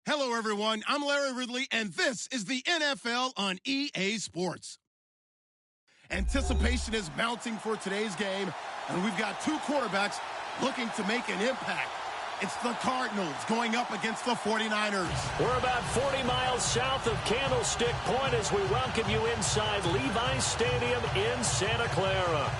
Hello, everyone. I'm Larry Ridley, and this is the NFL on EA Sports. Anticipation is mounting for today's game, and we've got two quarterbacks looking to make an impact. It's the Cardinals going up against the 49ers. We're about 40 miles south of Candlestick Point as we welcome you inside Levi's Stadium in Santa Clara.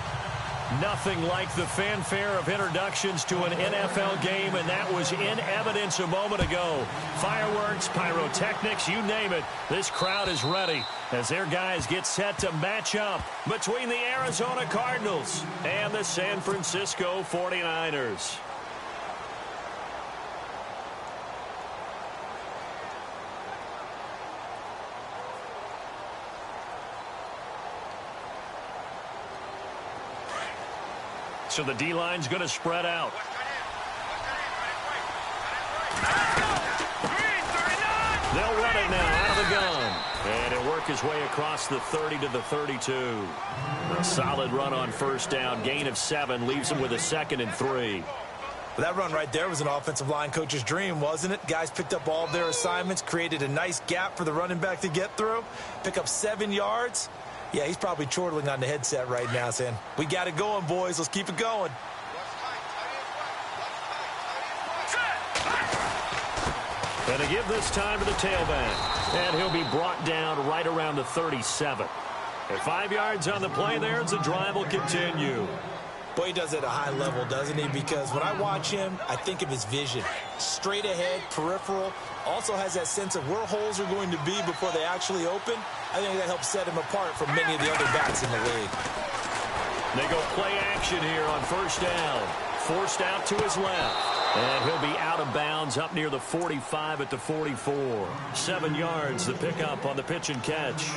Nothing like the fanfare of introductions to an NFL game, and that was in evidence a moment ago. Fireworks, pyrotechnics, you name it. This crowd is ready as their guys get set to match up between the Arizona Cardinals and the San Francisco 49ers. So the D-line's going to spread out. They'll run it now out of the gun. And it'll work his way across the 30 to the 32. A solid run on first down. Gain of 7 leaves him with a 2nd and 3. Well, that run right there was an offensive line coach's dream, wasn't it? Guys picked up all of their assignments, created a nice gap for the running back to get through, pick up 7 yards. Yeah, he's probably chortling on the headset right now saying, we got it going, boys. Let's keep it going. And to give this time to the tailback. And he'll be brought down right around the 37. At 5 yards on the play there, the drive will continue. Boy, he does it at a high level, doesn't he? Because when I watch him, I think of his vision. Straight ahead, peripheral. Also has that sense of where holes are going to be before they actually open. I think that helps set him apart from many of the other backs in the league. They go play action here on first down. Forced out to his left. And he'll be out of bounds up near the 45 at the 44. 7 yards to pick up on the pitch and catch.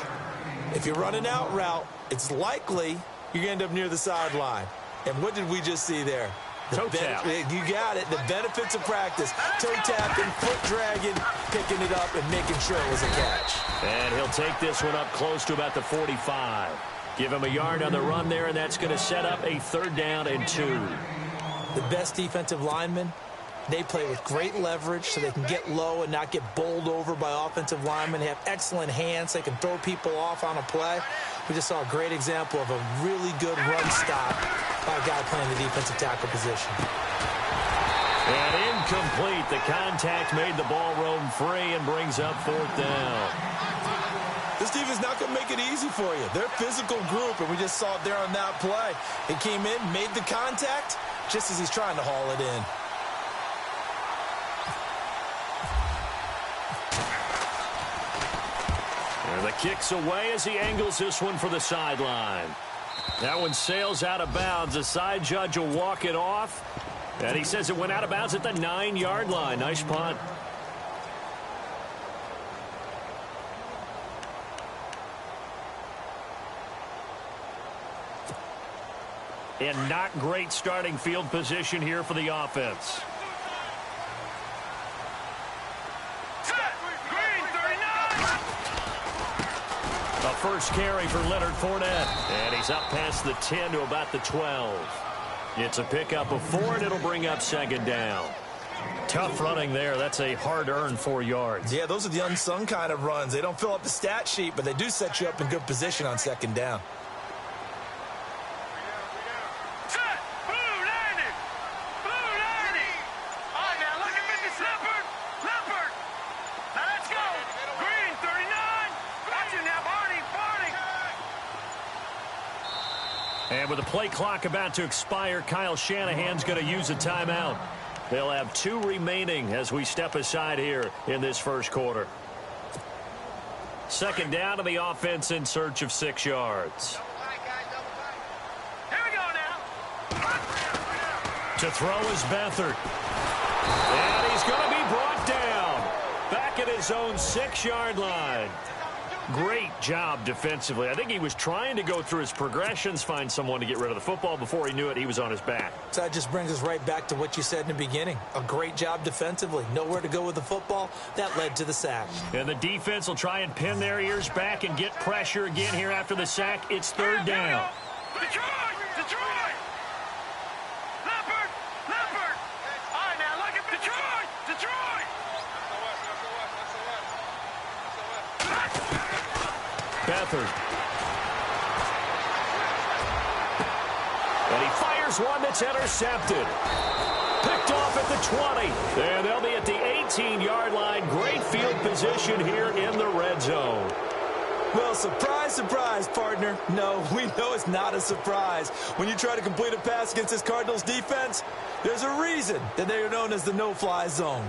If you're running out route, it's likely you're going to end up near the sideline. And what did we just see there? Toe tap. You got it. The benefits of practice. Toe tapping, foot dragging, picking it up, and making sure it was a catch. And he'll take this one up close to about the 45. Give him a yard on the run there, and that's going to set up a 3rd down and 2. The best defensive linemen, they play with great leverage so they can get low and not get bowled over by offensive linemen. They have excellent hands. They can throw people off on a play. We just saw a great example of a really good run stop by a guy playing the defensive tackle position. And incomplete. The contact made the ball roam free and brings up 4th down. This defense not going to make it easy for you. They're a physical group, and we just saw it there on that play. He came in, made the contact, just as he's trying to haul it in. And the kick's away as he angles this one for the sideline. That one sails out of bounds. The side judge will walk it off. And he says it went out of bounds at the 9-yard line. Nice punt. And not great starting field position here for the offense. A first carry for Leonard Fournette. And he's up past the 10 to about the 12. It's a pickup of 4, and it'll bring up 2nd down. Tough running there. That's a hard-earned 4 yards. Yeah, those are the unsung kind of runs. They don't fill up the stat sheet, but they do set you up in good position on 2nd down. And with the play clock about to expire, Kyle Shanahan's going to use a timeout. They'll have 2 remaining as we step aside here in this first quarter. 2nd down to the offense in search of 6 yards. Here we go now. To throw is Beathard. And he's going to be brought down. Back at his own 6-yard line. Great job defensively. I think he was trying to go through his progressions, find someone to get rid of the football. Before he knew it, he was on his back. So that just brings us right back to what you said in the beginning. A great job defensively. Nowhere to go with the football. That led to the sack. And the defense will try and pin their ears back and get pressure again here after the sack. It's 3rd down. Detroit! Detroit! Leopard! Leopard! All right, now look at Detroit! Detroit! Beathard. And he fires one that's intercepted. Picked off at the 20. And they'll be at the 18-yard line. Great field position here in the red zone. Well, surprise, surprise, partner. No, we know it's not a surprise. When you try to complete a pass against this Cardinals defense, there's a reason that they are known as the no-fly zone.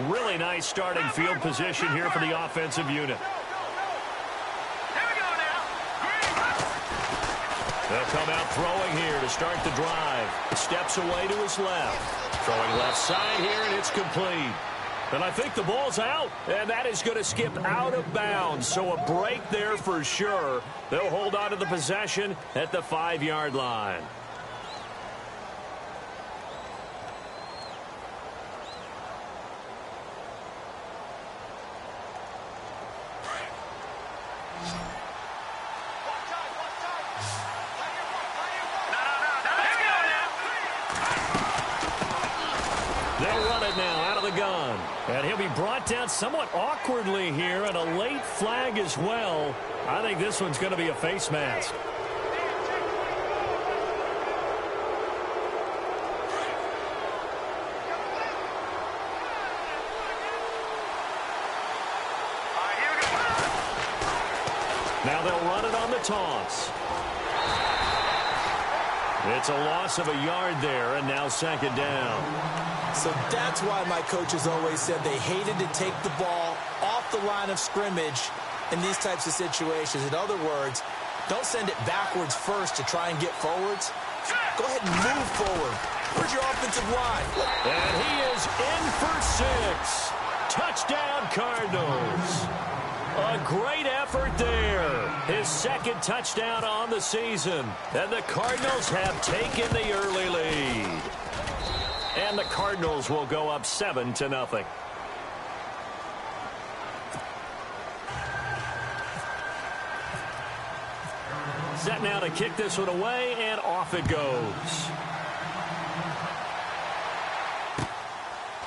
Really nice starting field position here for the offensive unit. They'll come out throwing here to start the drive. Steps away to his left. Throwing left side here, and it's complete. And I think the ball's out, and that is going to skip out of bounds. So a break there for sure. They'll hold on to the possession at the 5-yard line. And he'll be brought down somewhat awkwardly here, and a late flag as well. I think this one's going to be a face mask. Now they'll run it on the toss. It's a loss of a yard there, and now second down. So that's why my coaches always said they hated to take the ball off the line of scrimmage in these types of situations. In other words, don't send it backwards first to try and get forwards. Go ahead and move forward. Where's your offensive line? And he is in for 6. Touchdown, Cardinals. A great effort there. His second touchdown on the season. And the Cardinals have taken the early lead. And the Cardinals will go up 7-0. Set now to kick this one away, and off it goes.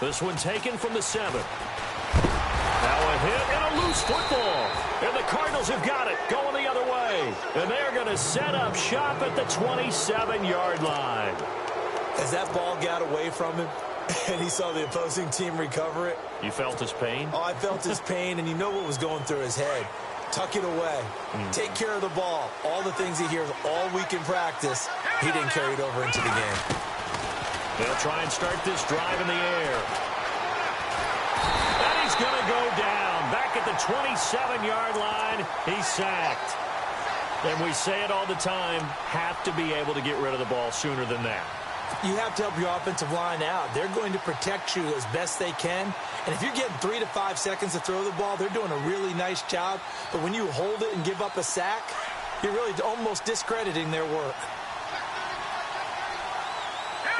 This one taken from the 7. Now a hit and a loose football. And the Cardinals have got it, going the other way. And they're going to set up shop at the 27-yard line. As that ball got away from him and he saw the opposing team recover it. You felt his pain? Oh, I felt his pain, and you know what was going through his head. Tuck it away. Take care of the ball. All the things he hears all week in practice, he didn't carry it over into the game. They'll try and start this drive in the air. And he's going to go down. Back at the 27-yard line, he's sacked. And we say it all the time, have to be able to get rid of the ball sooner than that. You have to help your offensive line out. They're going to protect you as best they can. And if you're getting 3 to 5 seconds to throw the ball, they're doing a really nice job. But when you hold it and give up a sack, you're really almost discrediting their work.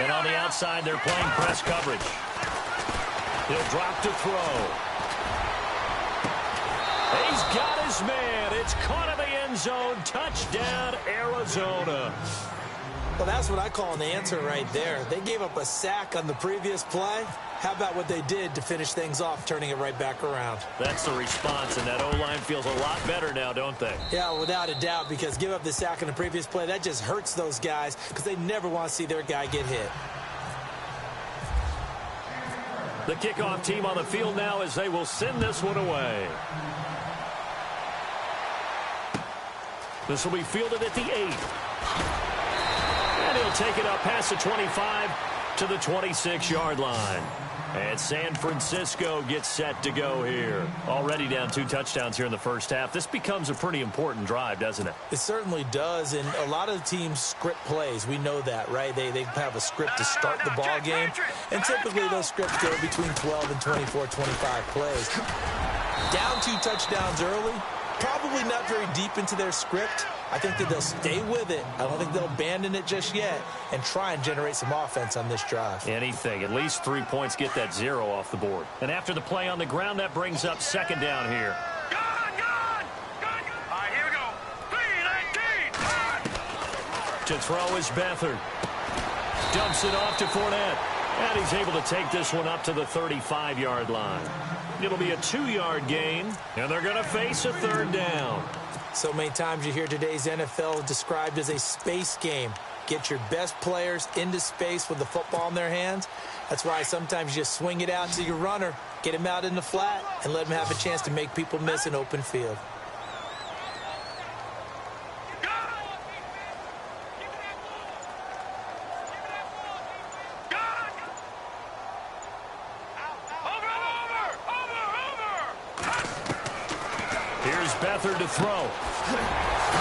And on the outside, they're playing press coverage. He'll drop to throw. He's got his man. It's caught in the end zone. Touchdown, Arizona. Well, that's what I call an answer right there. They gave up a sack on the previous play. How about what they did to finish things off, turning it right back around? That's the response, and that O-line feels a lot better now, don't they? Yeah, without a doubt, because give up the sack on the previous play, that just hurts those guys because they never want to see their guy get hit. The kickoff team on the field now as they will send this one away. This will be fielded at the 8. And he'll take it up past the 25 to the 26-yard line. And San Francisco gets set to go here. Already down 2 touchdowns here in the first half. This becomes a pretty important drive, doesn't it? It certainly does, and a lot of teams script plays. We know that, right? They have a script to start the ball game, and typically those scripts go between 12 and 24, 25 plays. Down 2 touchdowns early, probably not very deep into their script. I think that they'll stay with it. I don't think they'll abandon it just yet and try and generate some offense on this drive. Anything. At least 3 points, get that 0 off the board. And after the play on the ground, that brings up second down here. Gone! All right, here we go. 3-19. To throw is Beathard. Dumps it off to Fournette. And he's able to take this one up to the 35-yard line. It'll be a 2-yard gain, and they're going to face a third down. So many times you hear today's NFL described as a space game. Get your best players into space with the football in their hands. That's why sometimes you just swing it out to your runner, get him out in the flat, and let him have a chance to make people miss an open field. Here's Beathard to throw.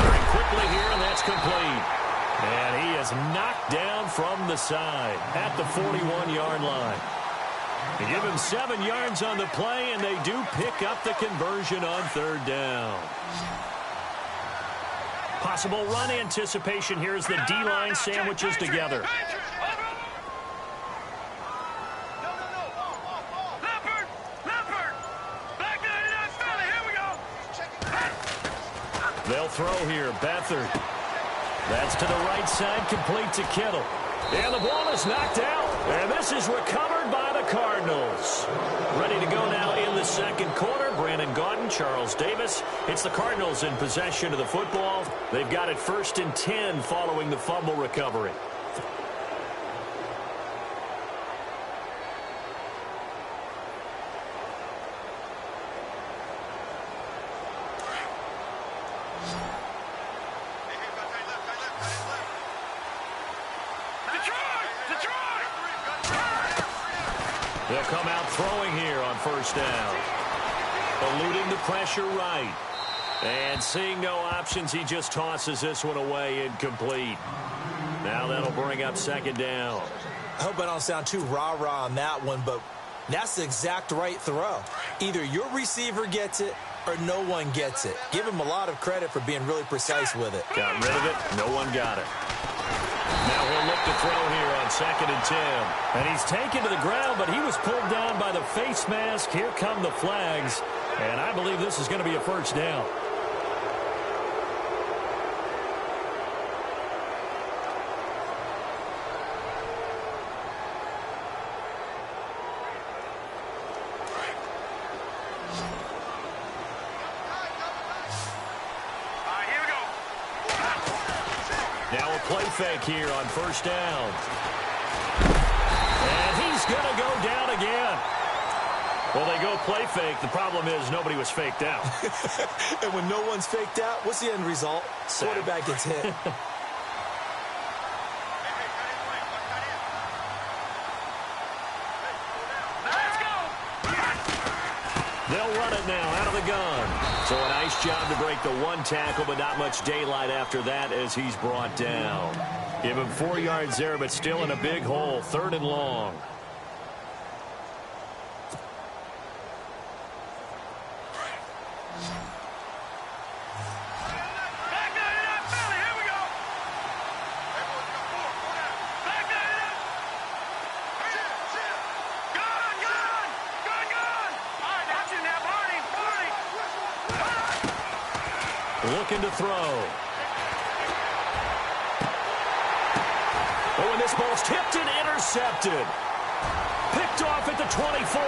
Very quickly here, and that's complete. And he is knocked down from the side at the 41-yard line. They give him 7 yards on the play, and they do pick up the conversion on third down. Possible run anticipation here as the D-line sandwiches together. They'll throw here. Beathard. That's to the right side, complete to Kittle. And the ball is knocked out. And this is recovered by the Cardinals. Ready to go now in the second quarter. Brandon Gaudin, Charles Davis. It's the Cardinals in possession of the football. They've got it 1st and 10 following the fumble recovery. They'll come out throwing here on first down. Eluding the pressure right. And seeing no options, he just tosses this one away incomplete. Now that'll bring up second down. I hope I don't sound too rah-rah on that one, but that's the exact right throw. Either your receiver gets it or no one gets it. Give him a lot of credit for being really precise with it. Got rid of it. No one got it. Now he'll look to throw here on 2nd and 10. And he's taken to the ground, but he was pulled down by the face mask. Here come the flags. And I believe this is going to be a first down. Now a play fake here on first down. And he's going to go down again. Well, they go play fake. The problem is nobody was faked out. And when no one's faked out, what's the end result? Quarterback gets hit. They'll run it now out of the gun. So a nice job to break the one tackle, but not much daylight after that as he's brought down. Give him 4 yards there, but still in a big hole. 3rd and long. Looking to throw. Oh, and this ball's tipped and intercepted. Picked off at the 24.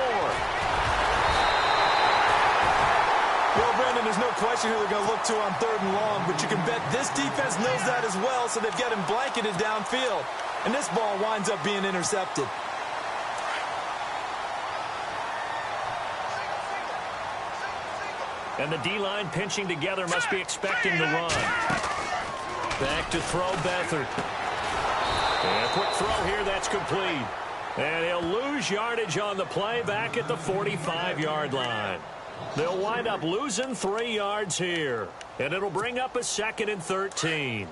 Well, Brandon, there's no question who they're going to look to on 3rd and long, but you can bet this defense knows that as well, so they've got him blanketed downfield. And this ball winds up being intercepted. And the D-line pinching together must be expecting the run. Back to throw Beathard. And a quick throw here, that's complete. And he'll lose yardage on the play back at the 45-yard line. They'll wind up losing 3 yards here. And it'll bring up a 2nd and 13.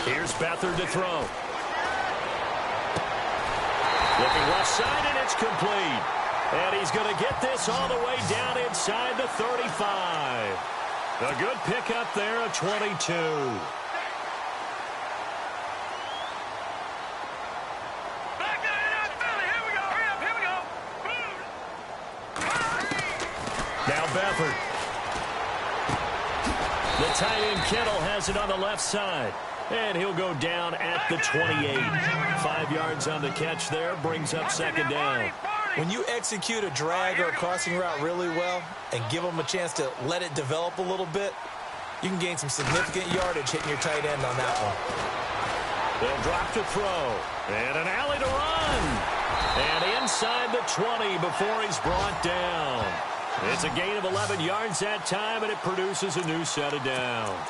Here's Beathard to throw. Looking left side, and it's complete. And he's going to get this all the way down inside the 35. A good pickup there of 22. Beathard. The tight end Kittle has it on the left side. And he'll go down at the 28. 5 yards on the catch there, brings up second down. When you execute a drag or a crossing route really well and give them a chance to let it develop a little bit, you can gain some significant yardage hitting your tight end on that one. They'll drop to throw. And an alley to run. And inside the 20 before he's brought down. It's a gain of 11 yards that time, and it produces a new set of downs.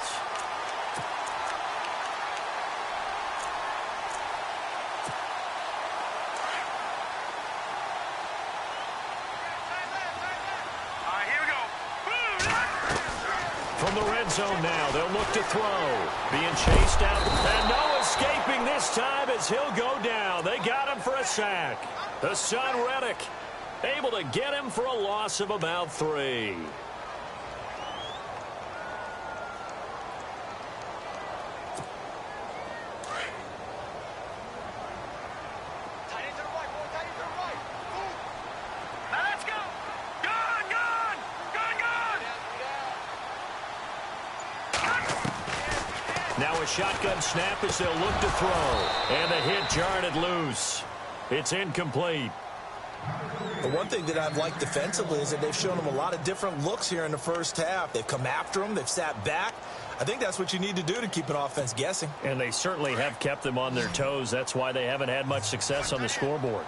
From the red zone now, they'll look to throw. Being chased out, and no escaping this time as he'll go down. They got him for a sack. Hassan Reddick able to get him for a loss of about 3. Now a shotgun snap as they'll look to throw. And the hit jarred it loose. It's incomplete. The one thing that I've liked defensively is that they've shown them a lot of different looks here in the first half. They've come after them. They've sat back. I think that's what you need to do to keep an offense guessing. And they certainly have kept them on their toes. That's why they haven't had much success on the scoreboard.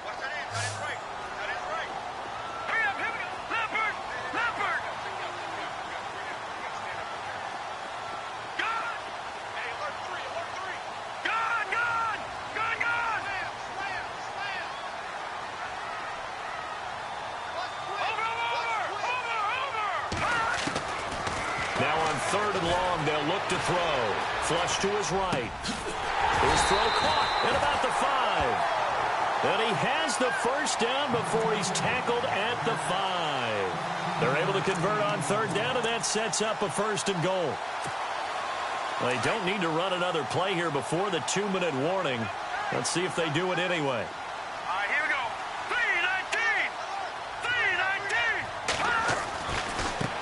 Third and long, they'll look to throw. Flush to his right. His throw caught at about the 5. And he has the first down before he's tackled at the 5. They're able to convert on third down, and that sets up a first and goal. Well, they don't need to run another play here before the 2-minute warning. Let's see if they do it anyway.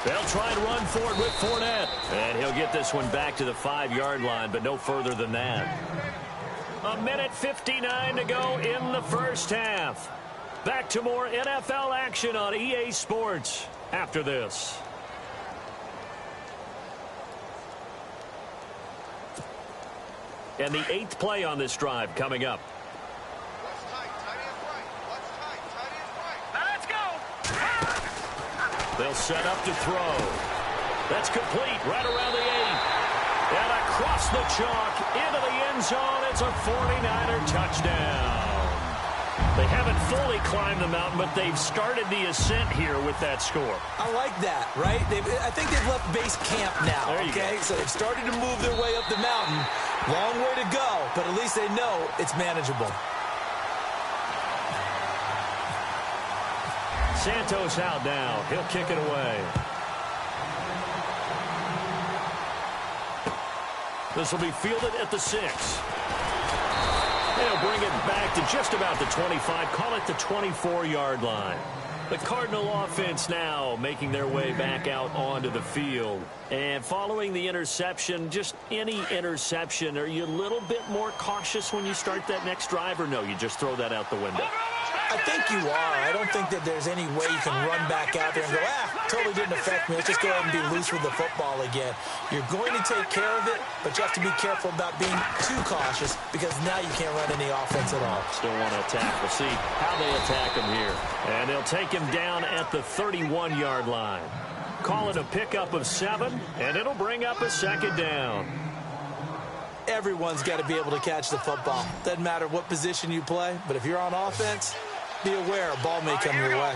They'll try and run for it with Fournette. And he'll get this one back to the 5-yard line, but no further than that. 1:59 to go in the first half. Back to more NFL action on EA Sports after this. And the 8th play on this drive coming up. They'll set up to throw. That's complete right around the 8. And across the chalk into the end zone. It's a 49er touchdown. They haven't fully climbed the mountain, but they've started the ascent here with that score. I like that, right? I think they've left base camp now, okay? So they've started to move their way up the mountain. Long way to go, but at least they know it's manageable. Santos out now. He'll kick it away. This will be fielded at the 6. They'll bring it back to just about the 25. Call it the 24-yard line. The Cardinal offense now making their way back out onto the field. And following the interception, just any interception, are you a little bit more cautious when you start that next drive, or no, you just throw that out the window? I think you are. I don't think that there's any way you can run back out there and go, totally didn't affect me. Let's just go ahead and be loose with the football again. You're going to take care of it, but you have to be careful about being too cautious because now you can't run any offense at all. Still want to attack. We'll see how they attack him here. And they'll take him down at the 31-yard line. Call it a pickup of 7, and it'll bring up a second down. Everyone's got to be able to catch the football. Doesn't matter what position you play, but if you're on offense, be aware a ball may come your way.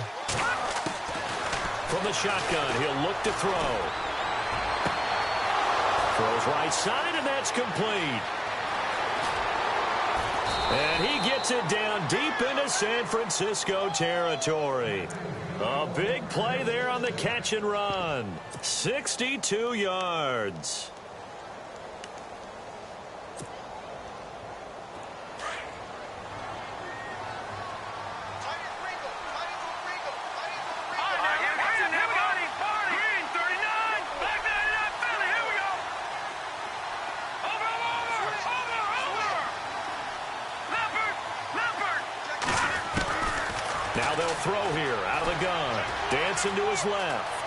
From the shotgun, he'll look to throw. Throws right side, and that's complete. And he gets it down deep into San Francisco territory. A big play there on the catch and run. 62 yards. Now they'll throw here out of the gun. Dancing to his left.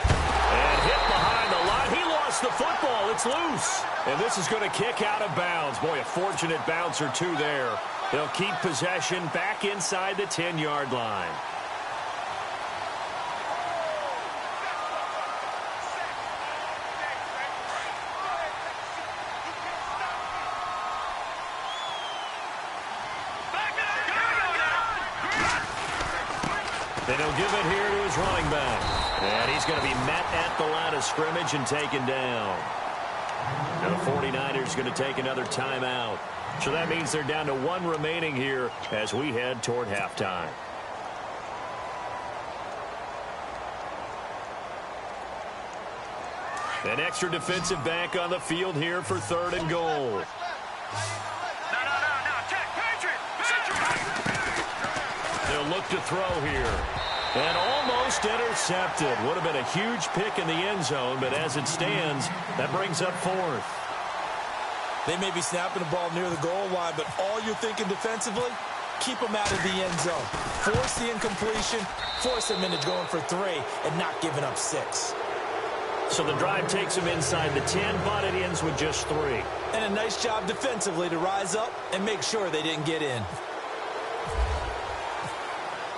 And hit behind the line. He lost the football. It's loose. And this is going to kick out of bounds. Boy, a fortunate bounce or two there. They'll keep possession back inside the 10-yard line. Then he'll give it here to his running back. And he's going to be met at the line of scrimmage and taken down. Now the 49ers going to take another timeout. So that means they're down to one remaining here as we head toward halftime. An extra defensive back on the field here for 3rd and goal. They'll look to throw here. And almost intercepted. Would have been a huge pick in the end zone, but as it stands, that brings up 4th. They may be snapping the ball near the goal line, but all you're thinking defensively, keep them out of the end zone. Force the incompletion, force them into going for 3, and not giving up 6. So the drive takes them inside the 10, but it ends with just 3. And a nice job defensively to rise up and make sure they didn't get in.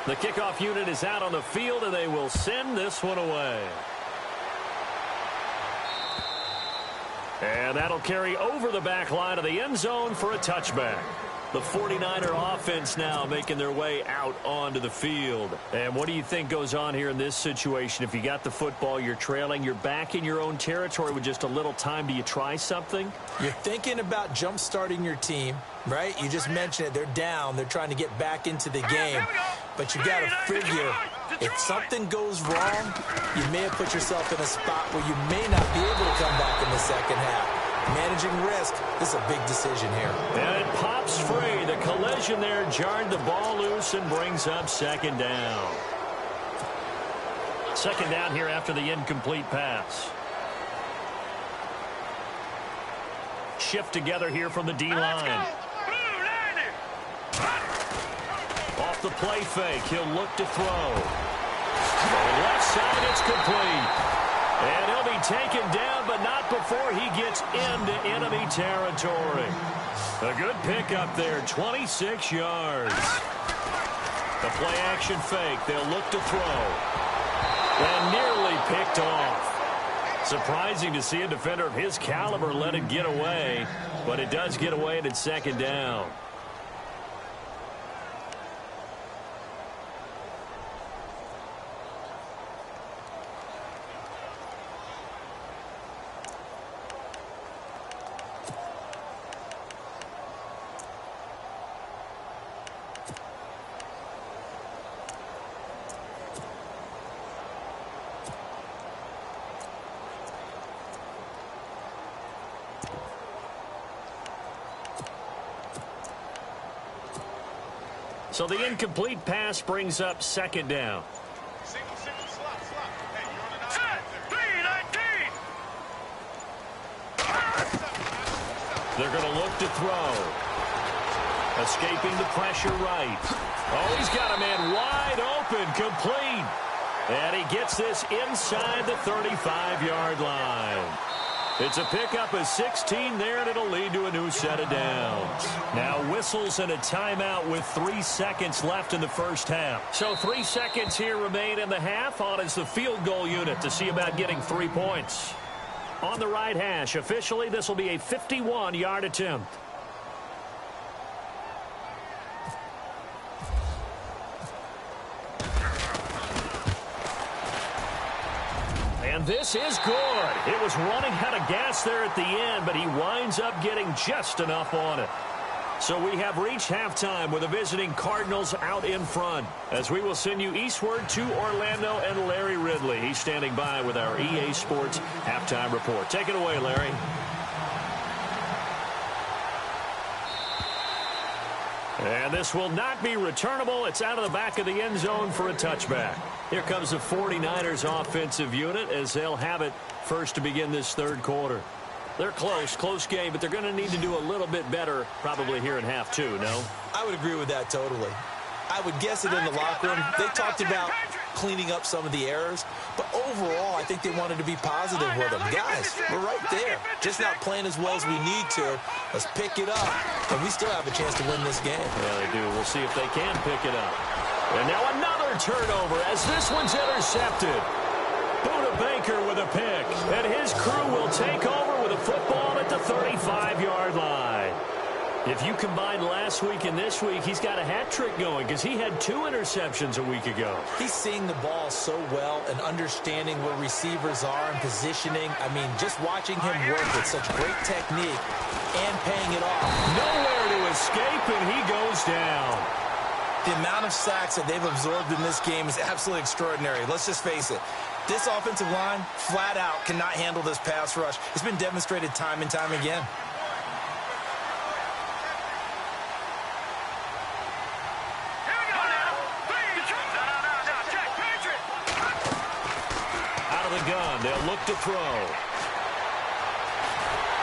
The kickoff unit is out on the field, and they will send this one away. And that'll carry over the back line of the end zone for a touchback. The 49er offense now making their way out onto the field. And what do you think goes on here in this situation? If you got the football, you're trailing, you're back in your own territory with just a little time. Do you try something? You're thinking about jump-starting your team, right? You just mentioned it. They're down. They're trying to get back into the game. But you got to figure, if something goes wrong, you may have put yourself in a spot where you may not be able to come back in the second half. Managing risk, this is a big decision here. And it pops free. The collision there jarred the ball loose and brings up 2nd down. 2nd down here after the incomplete pass. Shift together here from the D-line. Off the play fake, he'll look to throw. Left side, it's complete. And he'll be taken down, but not before he gets into enemy territory. A good pickup there, 26 yards. The play-action fake, they'll look to throw. And nearly picked off. Surprising to see a defender of his caliber let it get away, but it does get away and it's 2nd down. So the incomplete pass brings up 2nd down. They're going to look to throw. Escaping the pressure right. Oh, he's got a man wide open, complete. And he gets this inside the 35-yard line. It's a pickup of 16 there, and it'll lead to a new set of downs. Now whistles and a timeout with 3 seconds left in the first half. So 3 seconds here remain in the half. On is the field goal unit to see about getting 3 points. On the right hash, officially, this will be a 51-yard attempt. And this is good. It was running out of gas there at the end, but he winds up getting just enough on it. So we have reached halftime with the visiting Cardinals out in front, as we will send you eastward to Orlando and Larry Ridley. He's standing by with our EA Sports halftime report. Take it away, Larry. And this will not be returnable. It's out of the back of the end zone for a touchback. Here comes the 49ers offensive unit as they'll have it first to begin this 3rd quarter. They're close game, but they're going to need to do a little bit better probably here in half 2, no? I would agree with that totally. I would guess that in the locker room, they talked about cleaning up some of the errors. But overall, I think they wanted to be positive with them. Guys, we're right there. Just not playing as well as we need to. Let's pick it up. And we still have a chance to win this game. Yeah, they do. We'll see if they can pick it up. And now another turnover as this one's intercepted. Buda Baker with a pick. And his crew will take over with a football at the 35-yard line. If you combine last week and this week, he's got a hat trick going because he had 2 interceptions a week ago. He's seeing the ball so well and understanding where receivers are and positioning. I mean, just watching him work with such great technique and paying it off. Nowhere to escape, and he goes down. The amount of sacks that they've absorbed in this game is absolutely extraordinary. Let's just face it. This offensive line, flat out, cannot handle this pass rush. It's been demonstrated time and time again. Gun. They'll look to throw.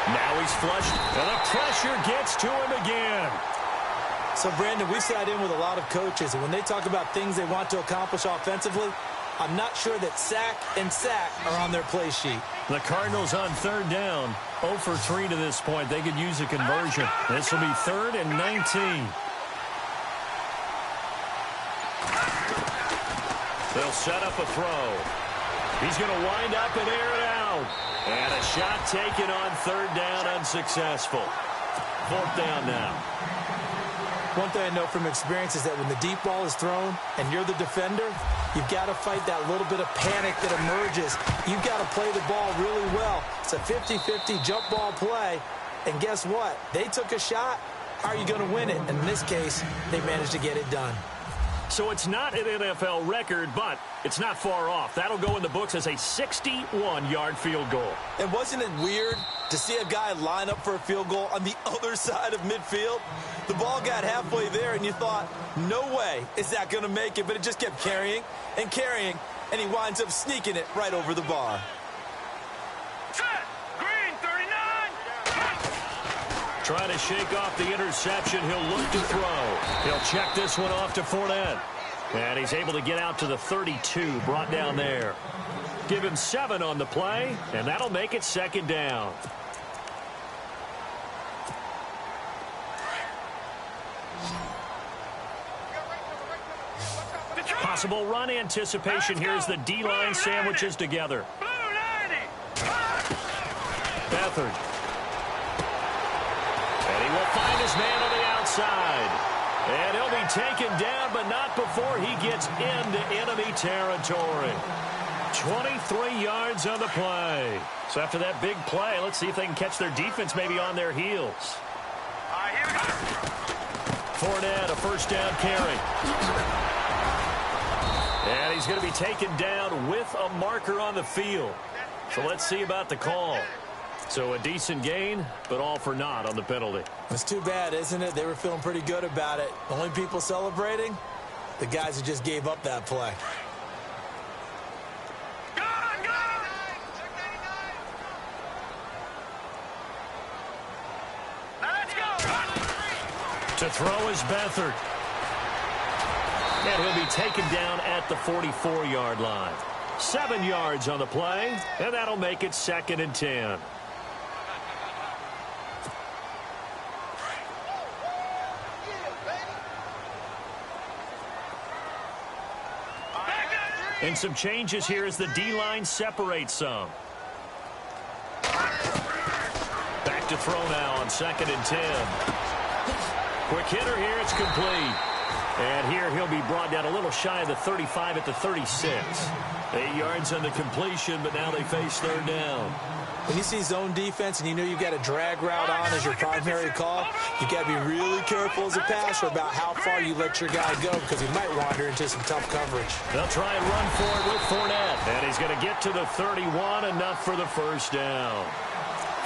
Now he's flushed, and the pressure gets to him again. So, Brandon, we sat in with a lot of coaches, and when they talk about things they want to accomplish offensively, I'm not sure that sack and sack are on their play sheet. The Cardinals on 3rd down, 0 for 3 to this point. They could use a conversion. This will be 3rd and 19. They'll set up a throw. He's going to wind up and air it out. And a shot taken on 3rd down, unsuccessful. 4th down now. One thing I know from experience is that when the deep ball is thrown and you're the defender, you've got to fight that little bit of panic that emerges. You've got to play the ball really well. It's a 50-50 jump ball play. And guess what? They took a shot. How are you going to win it? And in this case, they managed to get it done. So it's not an NFL record, but it's not far off. That'll go in the books as a 61-yard field goal. And wasn't it weird to see a guy line up for a field goal on the other side of midfield? The ball got halfway there, and you thought, no way is that going to make it. But it just kept carrying and carrying, and he winds up sneaking it right over the bar. Trying to shake off the interception. He'll look to throw. He'll check this one off to Fournette. And he's able to get out to the 32, brought down there. Give him 7 on the play, and that'll make it 2nd down. Possible run anticipation. Here's the D-line sandwiches together. Beathard. And he will find his man on the outside. And he'll be taken down, but not before he gets into enemy territory. 23 yards on the play. So after that big play, let's see if they can catch their defense maybe on their heels. Fournette, a 1st down carry. And he's going to be taken down with a marker on the field. So let's see about the call. So a decent gain, but all for naught on the penalty. It's too bad, isn't it? They were feeling pretty good about it. The only people celebrating, the guys who just gave up that play. To throw is Beathard. And he'll be taken down at the 44-yard line. 7 yards on the play, and that'll make it 2nd and 10. And some changes here as the D-line separates some. Back to throw now on 2nd and 10. Quick hitter here, it's complete. And here he'll be brought down a little shy of the 35 at the 36. 8 yards on the completion, but now they face 3rd down. When you see zone defense and you know you've got a drag route on as your primary call, you've got to be really careful as a passer about how far you let your guy go because he might wander into some tough coverage. They'll try and run for it with Fournette. And he's going to get to the 31, enough for the 1st down.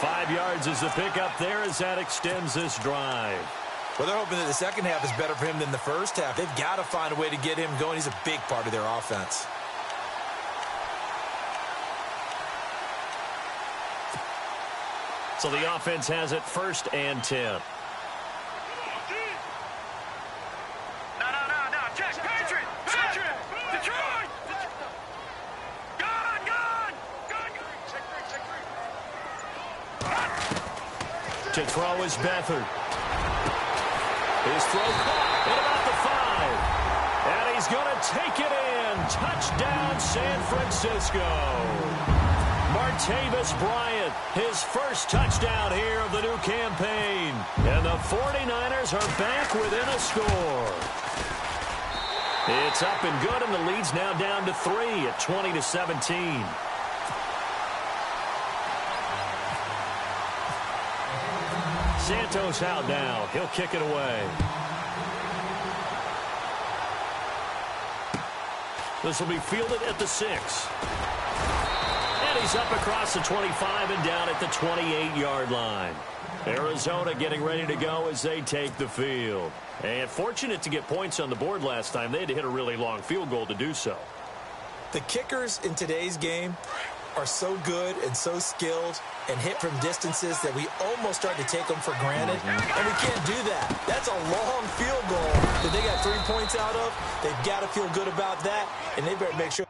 5 yards is the pickup there as that extends this drive. Well, they're hoping that the second half is better for him than the first half. They've got to find a way to get him going. He's a big part of their offense. So the offense has it 1st and 10. No, check. To throw is Beathard. His throw caught at about the 5. And he's going to take it in. Touchdown, San Francisco. Martavis Bryant, his first touchdown here of the new campaign. And the 49ers are back within a score. It's up and good, and the lead's now down to 3 at 20-17. Santos out now. He'll kick it away. This will be fielded at the 6. And he's up across the 25 and down at the 28-yard line. Arizona getting ready to go as they take the field. And fortunate to get points on the board last time. They had to hit a really long field goal to do so. The kickers in today's game are so good and so skilled and hit from distances that we almost start to take them for granted. And we can't do that. That's a long field goal that they got 3 points out of. They've got to feel good about that, and they better make sure.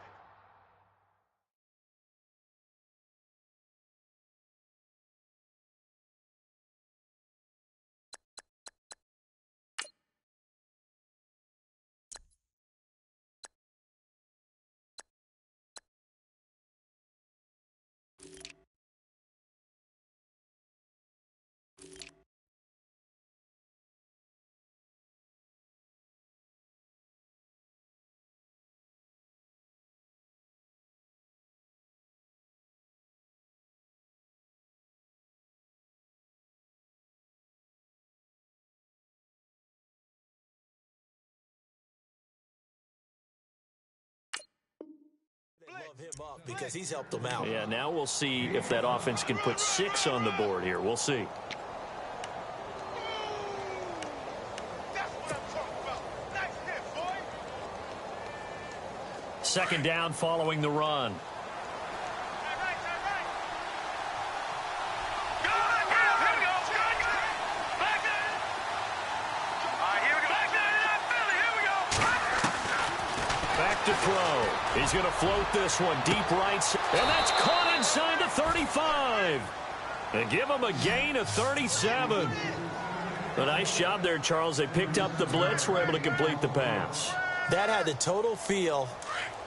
Love him up because he's helped them out. Yeah, now we'll see if that offense can put 6 on the board here. We'll see. Second down following the run. To throw. He's going to float this one deep right. And that's caught inside the 35. And give him a gain of 37. A nice job there, Charles. They picked up the blitz, were able to complete the pass. That had the total feel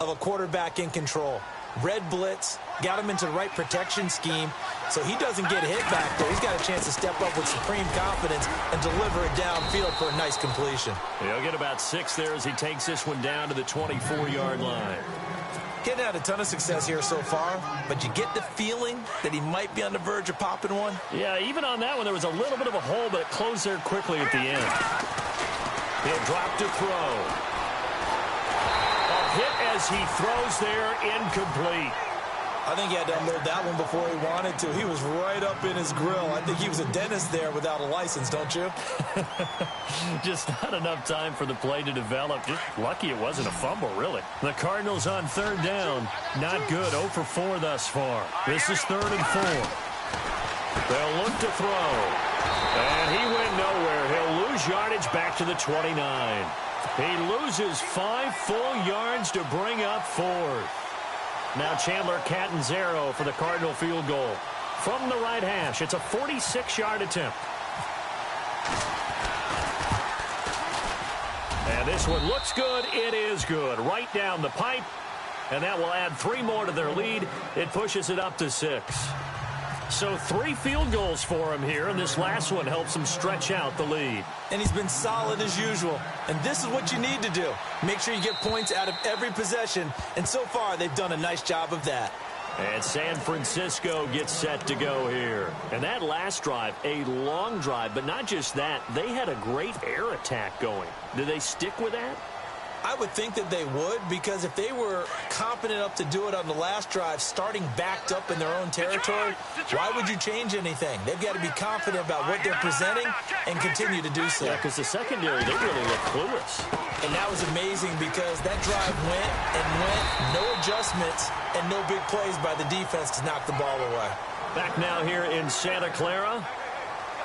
of a quarterback in control. Red blitz, got him into the right protection scheme, so he doesn't get hit back there. He's got a chance to step up with supreme confidence and deliver it downfield for a nice completion. He'll get about 6 there as he takes this one down to the 24-yard line. Getting had a ton of success here so far, but you get the feeling that he might be on the verge of popping one. Yeah, even on that one, there was a little bit of a hole, but it closed there quickly at the end. He'll drop to throw. Hit as he throws there, incomplete. I think he had to unload that one before he wanted to. He was right up in his grill. I think he was a dentist there without a license, don't you? Just not enough time for the play to develop. Just lucky it wasn't a fumble, really. The Cardinals on third down. Not good. 0 for 4 thus far. This is 3rd and 4. They'll look to throw. And he went nowhere. He'll lose yardage back to the 29. He loses 5 full yards to bring up 4th. Now Chandler Catanzaro for the Cardinal field goal. From the right hash, it's a 46-yard attempt. And this one looks good. It is good. Right down the pipe. And that will add 3 more to their lead. It pushes it up to 6. So 3 field goals for him here, and this last one helps him stretch out the lead. And he's been solid as usual. And this is what you need to do. Make sure you get points out of every possession. And so far, they've done a nice job of that. And San Francisco gets set to go here. And that last drive, a long drive, but not just that. They had a great air attack going. Do they stick with that? I would think that they would, because if they were confident enough to do it on the last drive, starting backed up in their own territory, why would you change anything? They've got to be confident about what they're presenting and continue to do so. Yeah, because the secondary, they really look clueless. And that was amazing because that drive went and went, no adjustments, and no big plays by the defense to knock the ball away. Back now here in Santa Clara.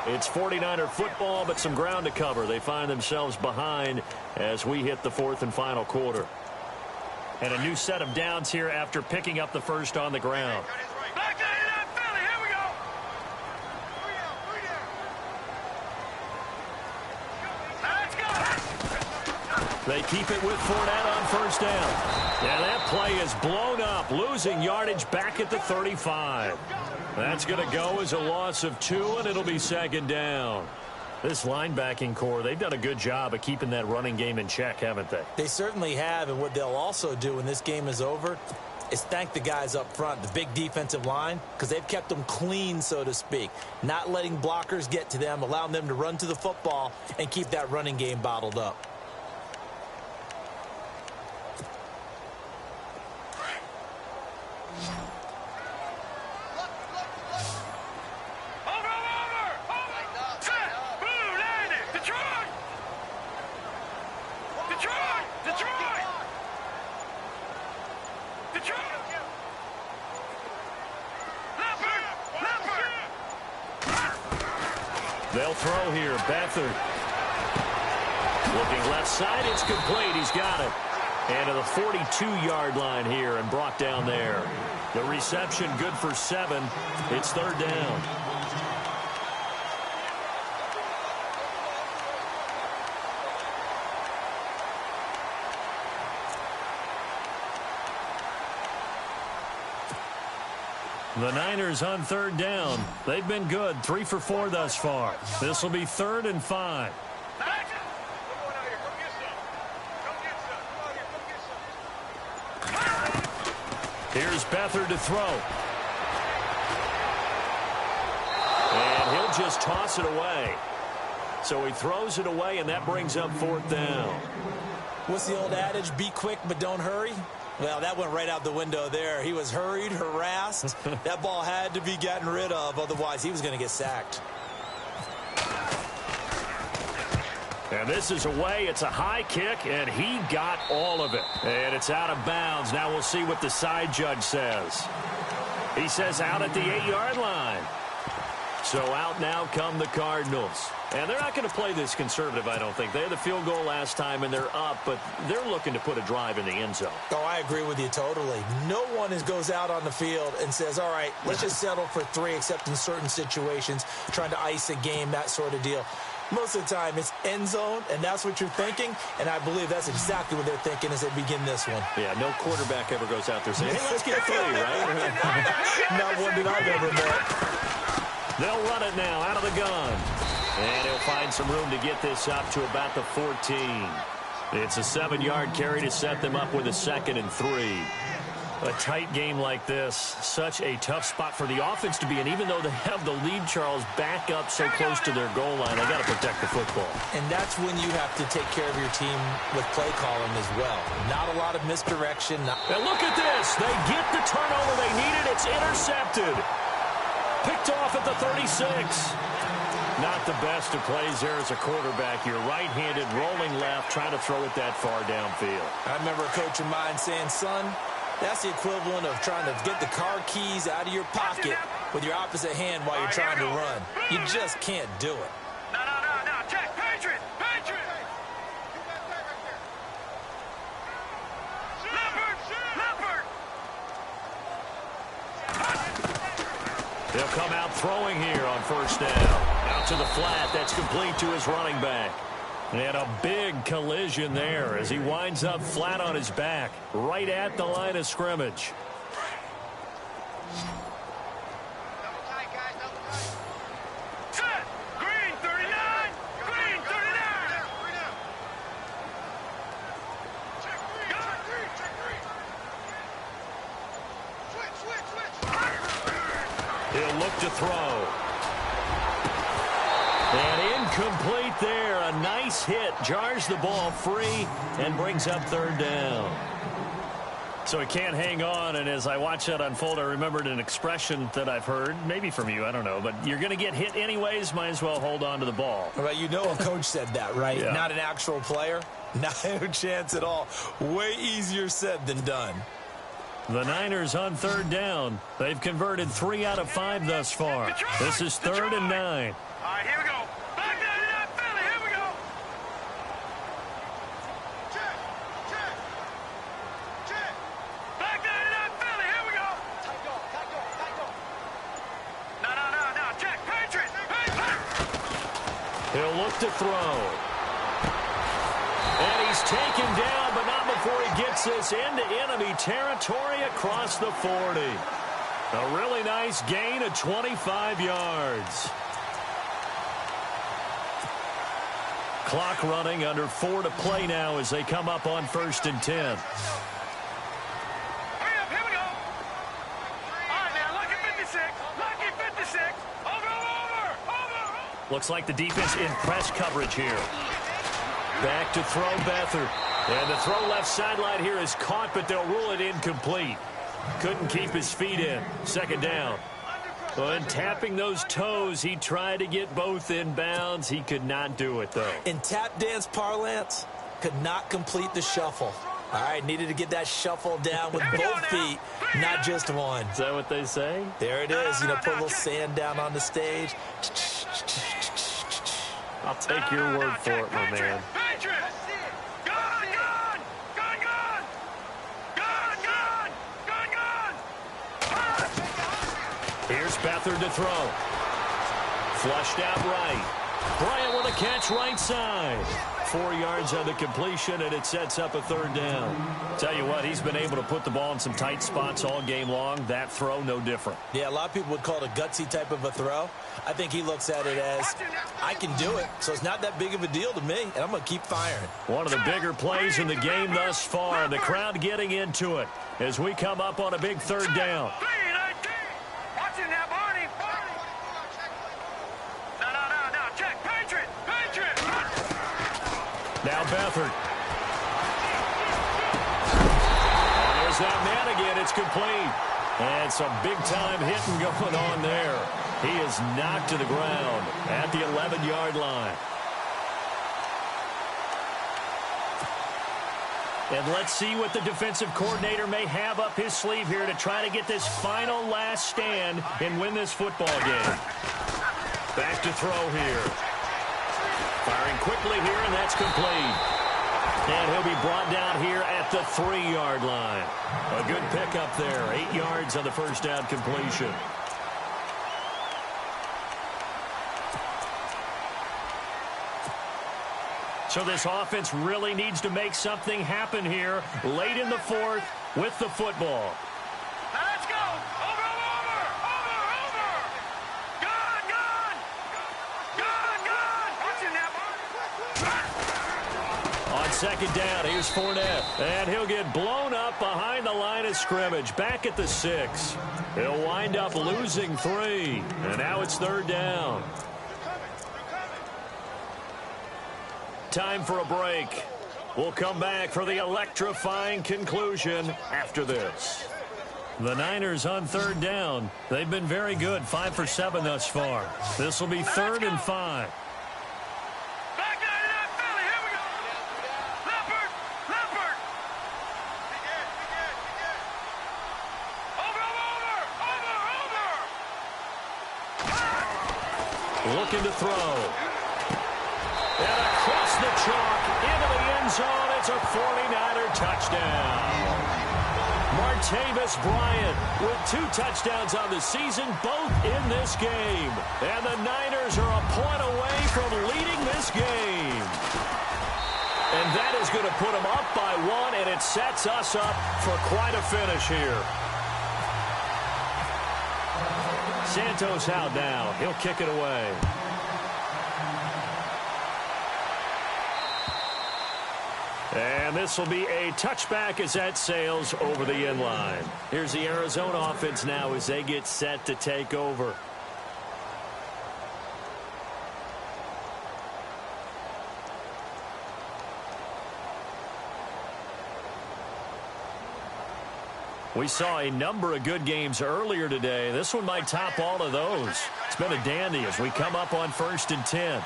It's 49er football, but some ground to cover. They find themselves behind as we hit the 4th and final quarter. And a new set of downs here after picking up the first on the ground. They keep it with Fournette on first down. And that play is blown up, losing yardage back at the 35. That's going to go as a loss of 2, and it'll be second down. This linebacking core, they've done a good job of keeping that running game in check, haven't they? They certainly have, and what they'll also do when this game is over is thank the guys up front, the big defensive line, because they've kept them clean, so to speak. Not letting blockers get to them, allowing them to run to the football and keep that running game bottled up. They'll throw here. Beathard. Looking left side. It's complete. He's got it. And to the 42-yard line here and brought down there. The reception good for 7. It's third down. The Niners on third down. They've been good, 3 for 4 thus far. This will be 3rd and 5. Here's Beathard to throw. And he'll just toss it away. So he throws it away, and that brings up 4th down. What's the old adage? Be quick, but don't hurry. Well, that went right out the window there. He was hurried, harassed. That ball had to be gotten rid of. Otherwise, he was going to get sacked. And this is away. It's a high kick, and he got all of it. And it's out of bounds. Now we'll see what the side judge says. He says out at the 8-yard line. So out now come the Cardinals. And they're not going to play this conservative, I don't think. They had the field goal last time, and they're up, but they're looking to put a drive in the end zone. Oh, I agree with you totally. No one goes out on the field and says, all right, let's just settle for 3, except in certain situations, trying to ice a game, that sort of deal. Most of the time, it's end zone, and that's what you're thinking, and I believe that's exactly what they're thinking as they begin this one. Yeah, no quarterback ever goes out there saying, hey, let's get 3, right? Not one that I've ever met. They'll run it now out of the gun. And he'll find some room to get this up to about the 14. It's a 7-yard carry to set them up with a 2nd and 3. A tight game like this, such a tough spot for the offense to be in. Even though they have the lead, Charles, back up so close to their goal line, they got to protect the football. And that's when you have to take care of your team with play calling as well. Not a lot of misdirection. And look at this. They get the turnover they needed. It's intercepted. Picked off at the 36. Not the best of plays there as a quarterback. You're right-handed, rolling left, trying to throw it that far downfield. I remember a coach of mine saying, son, that's the equivalent of trying to get the car keys out of your pocket with your opposite hand while you're trying to run. You just can't do it. No. Check. Patriot. Leopard. They'll come out throwing here on first down. Out to the flat. That's complete to his running back. And a big collision there as he winds up flat on his back, right at the line of scrimmage. Set. Green 39. Green 39. Check green. Switch. He'll look to throw. And incomplete there. A nice hit. Jars the ball free and brings up third down. So he can't hang on, and as I watch that unfold, I remembered an expression that I've heard, maybe from you, I don't know, but you're going to get hit anyways, might as well hold on to the ball. Well, you know a coach said that, right? Yeah. Not an actual player. Not a chance at all. Way easier said than done. The Niners on third down. They've converted 3 out of 5 thus far. This is 3rd and 9. All right, here we go. Back down to that Philly. Here we go. Check. Back down to that Philly. Here we go. Tight go. No. Check. Patriot. He'll look to throw. And he's He's taken down, but not before he gets this into enemy territory across the 40. A really nice gain of 25 yards. Clock running, under 4 to play now as they come up on 1st and 10. Hurry up, here we go. All right, now, lucky 56. Lucky 56. Over. Looks like the defense in press coverage here. Back to throw Beathard. And the throw left sideline here is caught, but they'll rule it incomplete. Couldn't keep his feet in. 2nd down. And tapping those toes, he tried to get both in bounds. He could not do it, though. In tap dance parlance, could not complete the shuffle. All right, needed to get that shuffle down with both feet, not just one. Is that what they say? There it is. You know, put a little sand down on the stage. I'll take your word for it, my man. Here's Beathard to throw. Flushed out right. Bryant with a catch right side. 4 yards on the completion, and it sets up a 3rd down. Tell you what, he's been able to put the ball in some tight spots all game long. That throw, no different. Yeah, a lot of people would call it a gutsy type of a throw. I think he looks at it as, I can do it, so it's not that big of a deal to me, and I'm going to keep firing. One of the bigger plays in the game thus far. The crowd getting into it as we come up on a big 3rd down. Now Beathard. There's that man again. It's complete. And some big-time hitting going on there. He is knocked to the ground at the 11-yard line. And let's see what the defensive coordinator may have up his sleeve here to try to get this final last stand and win this football game. Back to throw here. Firing quickly here, and that's complete. And he'll be brought down here at the 3-yard line. A good pickup there. 8 yards on the first down completion. So this offense really needs to make something happen here late in the 4th with the football. Now let's go. Over. Gone. Watching that. On 2nd down, here's Fournette. And he'll get blown up behind the line of scrimmage. Back at the 6. He'll wind up losing 3. And now it's 3rd down. Time for a break. We'll come back for the electrifying conclusion after this. The Niners on 3rd down. They've been very good, 5 for 7 thus far. This will be 3rd and 5. Back out of that belly. Here we go. Leopard. Over. Looking to throw. And across the chalk into the end zone. It's a 49er touchdown. Martavis Bryant with 2 touchdowns on the season, both in this game. And the Niners are a point away from leading this game. And that is going to put them up by 1, and it sets us up for quite a finish here. Santos out now. He'll kick it away. And this will be a touchback as that sails over the end line. Here's the Arizona offense now as they get set to take over. We saw a number of good games earlier today. This one might top all of those. It's been a dandy as we come up on 1st and 10.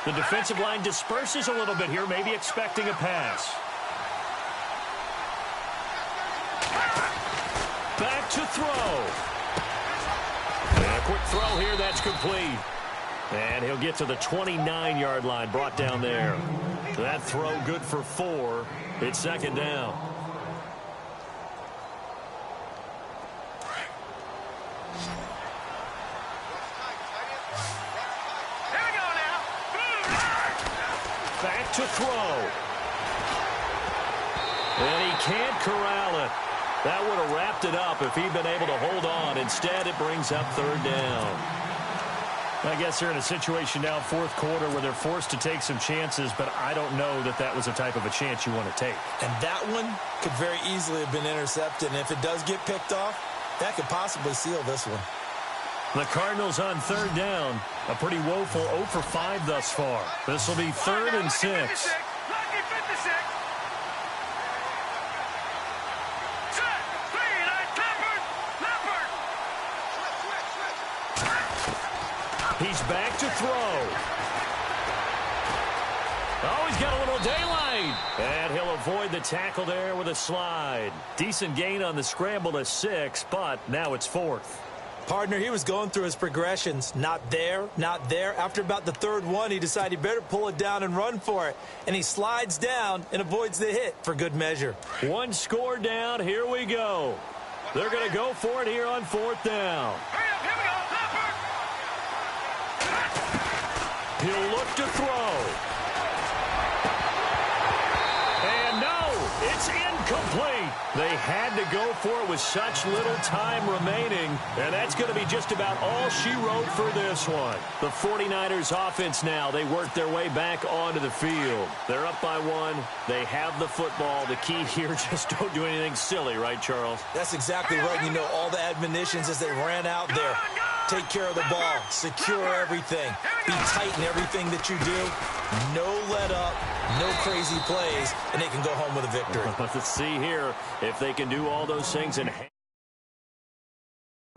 The defensive line disperses a little bit here, maybe expecting a pass. Back to throw. And a quick throw here, that's complete. And he'll get to the 29-yard line, brought down there. That throw good for 4. It's 2nd down. Back to throw. can't corral it. That would have wrapped it up if he'd been able to hold on. Instead, it brings up third down. I guess they're in a situation now, fourth quarter, where they're forced to take some chances, but I don't know that that was the type of a chance you want to take. And that one could very easily have been intercepted, and if it does get picked off, that could possibly seal this one. The Cardinals on third down. A pretty woeful 0 for 5 thus far. This will be 3rd and 6. Lucky 56. Set. Speed. Leopard. He's back to throw. Oh, he's got a little daylight. And he'll avoid the tackle there with a slide. Decent gain on the scramble to 6, but now it's 4th. Partner, he was going through his progressions. Not there, not there. After about the third one, he decided he better pull it down and run for it. And he slides down and avoids the hit for good measure. One score down. Here we go. They're going to go for it here on 4th down. Hurry up. Here we go. Leopard. He'll look to throw. And no, it's incomplete. They had to go for it with such little time remaining, and that's going to be just about all she wrote for this one. The 49ers offense now, they work their way back onto the field. They're up by 1. They have the football. The key here, just don't do anything silly, right, Charles? That's exactly right. You know, all the admonitions as they ran out there. Take care of the ball. Secure everything. Be tight in everything that you do. No let up, no crazy plays, and they can go home with a victory. Let's see here if they can do all those things. And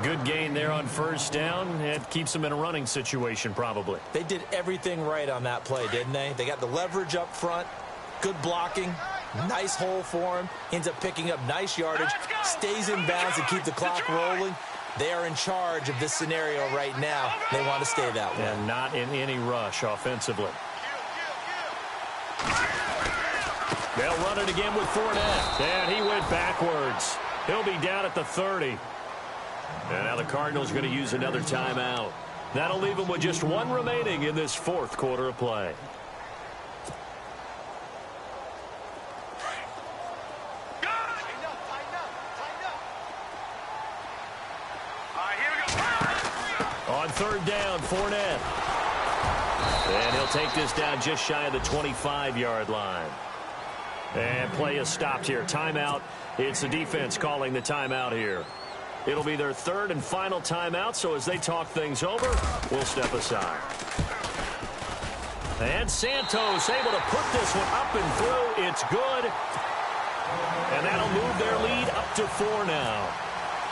good gain there on first down. It keeps them in a running situation probably. They did everything right on that play, didn't they? They got the leverage up front, good blocking, nice hole for him, ends up picking up nice yardage, stays in bounds and keep the clock rolling. They are in charge of this scenario right now. They want to stay that way. And not in any rush offensively. They'll run it again with Fournette. And he went backwards. He'll be down at the 30. And now the Cardinals are going to use another timeout. That'll leave them with just 1 remaining in this 4th quarter of play. On third down, Fournette. And he'll take this down just shy of the 25-yard line. And play is stopped here. Timeout. It's the defense calling the timeout here. It'll be their 3rd and final timeout, so as they talk things over, we'll step aside. And Santos able to put this one up and through. It's good. And that'll move their lead up to 4 now.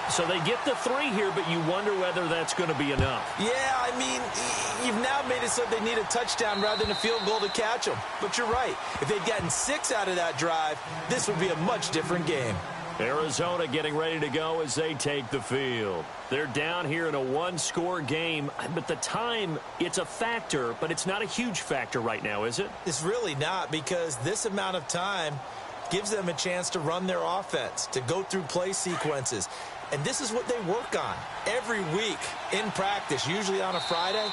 So they get the 3 here, but you wonder whether that's going to be enough. Yeah, I mean, you've now made it so they need a touchdown rather than a field goal to catch them. But you're right. If they'd gotten 6 out of that drive, this would be a much different game. Arizona getting ready to go as they take the field. They're down here in a 1-score game, but the time, it's a factor, but it's not a huge factor right now, is it? It's really not, because this amount of time gives them a chance to run their offense, to go through play sequences. And this is what they work on every week in practice, usually on a Friday.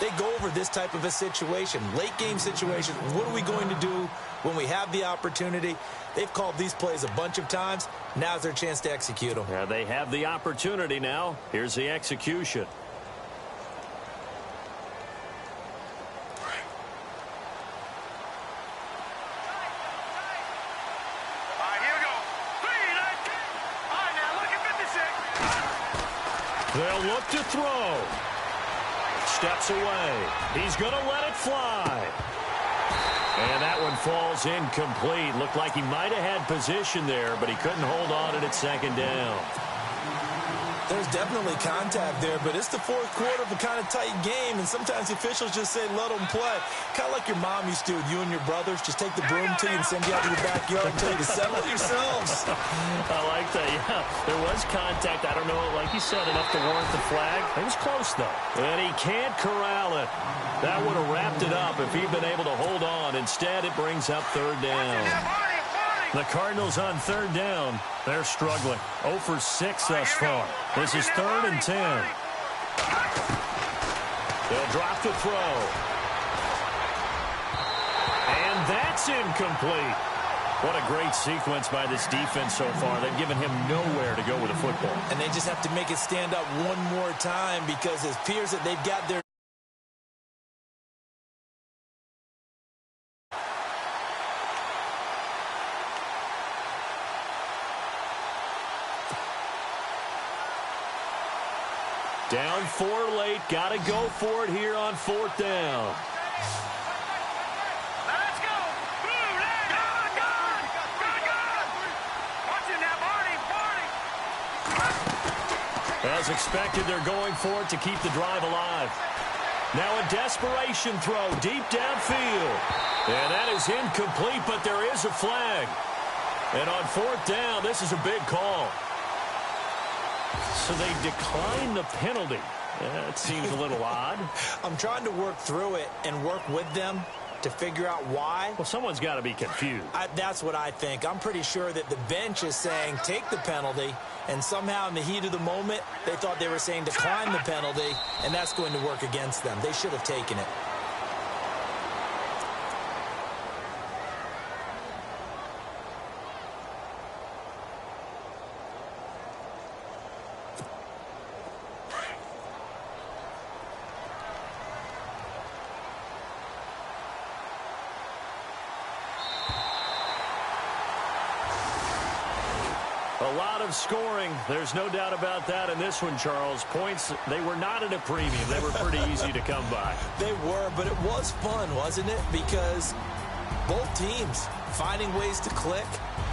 They go over this type of a situation, late game situation. What are we going to do when we have the opportunity? They've called these plays a bunch of times. Now's their chance to execute them. Yeah, they have the opportunity now. Here's the execution. They'll look to throw. Steps away. He's going to let it fly. And that one falls incomplete. Looked like he might have had position there, but he couldn't hold on at 2nd down. There's definitely contact there, but it's the 4th quarter of a kind of tight game, and sometimes officials just say, let them play. Kind of like your mom used to with you and your brothers. Just take the broom to you and send you out to your backyard and tell you to settle it yourselves. I like that, yeah. There was contact. I don't know, like you said, enough to warrant the flag. It was close, though. And he can't corral it. That would have wrapped it up if he'd been able to hold on. Instead, it brings up 3rd down. The Cardinals on 3rd down. They're struggling. 0 for 6 thus far. This is 3rd and 10. They'll drop the throw. And that's incomplete. What a great sequence by this defense so far. They've given him nowhere to go with the football. And they just have to make it stand up one more time because it appears that they've got their down 4 late. Got to go for it here on 4th down. Let's go. Blue leg. Good. Watching that, Barney. As expected, they're going for it to keep the drive alive. Now a desperation throw deep downfield. And that is incomplete, but there is a flag. And on 4th down, this is a big call. So they decline the penalty. That seems a little odd. I'm trying to work through it and work with them to figure out why. Well, someone's got to be confused. That's what I think. I'm pretty sure that the bench is saying take the penalty, and somehow in the heat of the moment, they thought they were saying decline the penalty, and that's going to work against them. They should have taken it. A lot of scoring. There's no doubt about that in this one, Charles. Points, they were not at a premium. They were pretty easy to come by. They were, but it was fun, wasn't it? Because both teams finding ways to click.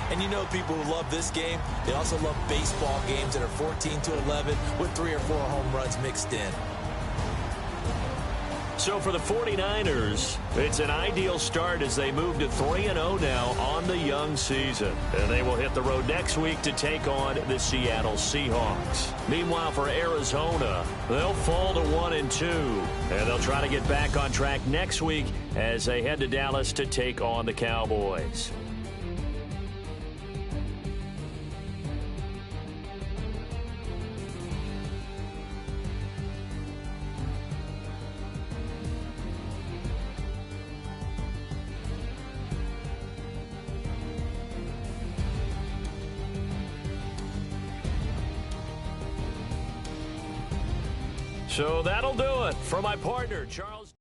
And you know people who love this game, they also love baseball games that are 14-11 with 3 or 4 home runs mixed in. So for the 49ers, it's an ideal start as they move to 3-0 now on the young season. And they will hit the road next week to take on the Seattle Seahawks. Meanwhile, for Arizona, they'll fall to 1-2. And they'll try to get back on track next week as they head to Dallas to take on the Cowboys. So that'll do it for my partner, Charles.